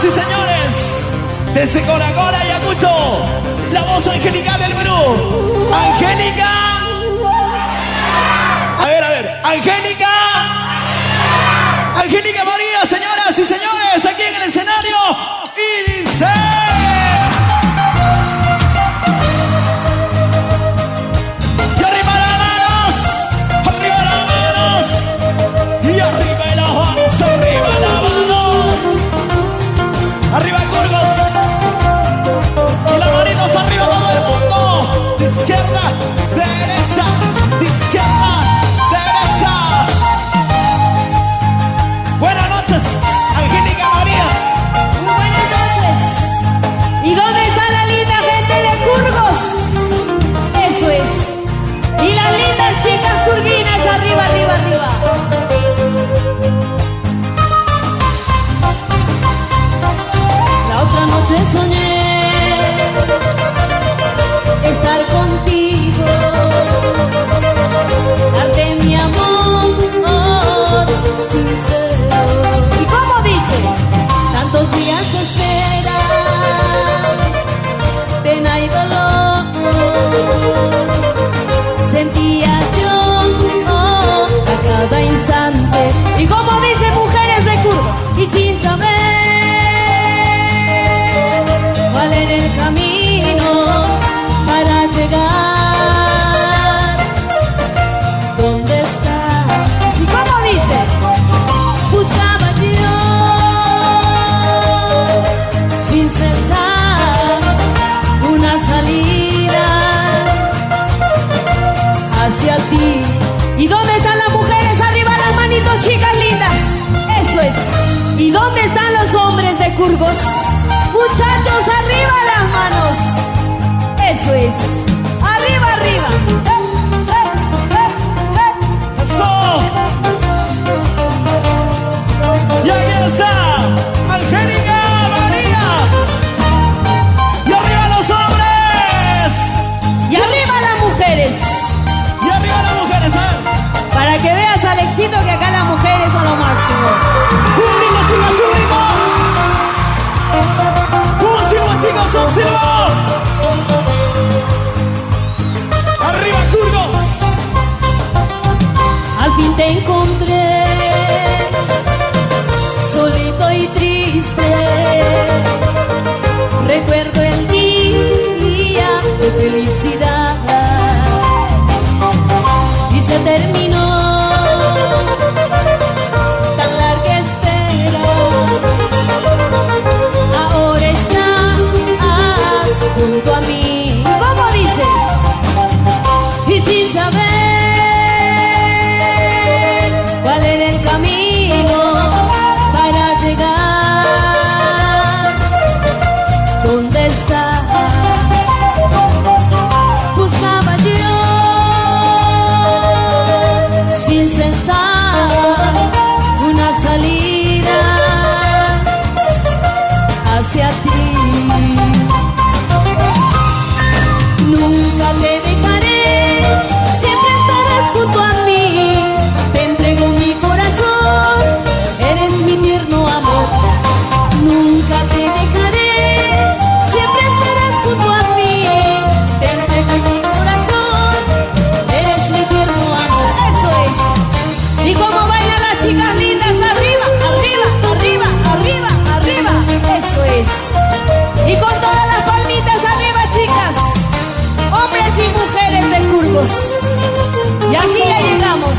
y señores, desde Coracora, Ayacucho, la voz angelical del Perú. Angélica. A ver, Angélica. Angélica María, señoras y señores, aquí en el escenario. Y dice... Y arriba las manos. Arriba las manos. Y arriba las manos. Arriba las manos. Arriba Curgos. Y las manitos arriba todo el mundo. De izquierda, derecha. De izquierda, derecha. Buenas noches, Angélica María. Buenas noches. ¿Y dónde está la linda gente de Curgos? Eso es. Y las lindas chicas curguinas, arriba, arriba, arriba. La otra noche soñé estar contigo, darte mi amor sincero. ¿Y cómo dice? Tantos días de espera, pena y dolor, sentía yo a cada instante. ¿Y cómo dice mujeres de Curva? Y sin saber cuál era el camino para llegar. ¿Dónde estás? ¿Y cómo dice? Buscaba yo sin cesar una salida hacia ti. ¿Y dónde están las mujeres? Arriba las manitos, chicas lindas. Eso es. ¿Y dónde están los hombres de Curgos? Muchachos, arriba las manos. Eso es. Arriba, arriba. ¡Eso! Y aquí está Angélica María. Y arriba los hombres. Y arriba las mujeres. Y arriba las mujeres, ¿eh? Para que veas, Alexito, que acá las mujeres son lo máximo. ¡Un ritmo, chicas, un ritmo! ¡Un silbo, chicos, un silbo! ¡Arriba, Curgos! Al fin te encontré, solito y triste. Recuerdo el día de felicidad y se terminó tan larga espera. Ahora estás junto a mí. ¿Cómo dice? Y sin saber cuál era el camino para llegar. ¿Dónde está? Buscaba yo sin cesar una salida hacia ti. Nunca te dejaré, siempre estarás junto a mí. Te entrego mi corazón, eres mi tierno amor. Nunca te dejaré, siempre estarás junto a mí. Te entrego mi corazón, eres mi tierno amor. Eso es. ¿Y cómo bailan las chicas lindas? Arriba, arriba, arriba, arriba, arriba. Eso es. Y con todas las palmitas arriba, chicas. Hombres y mujeres de Curgos. Y así ya llegamos.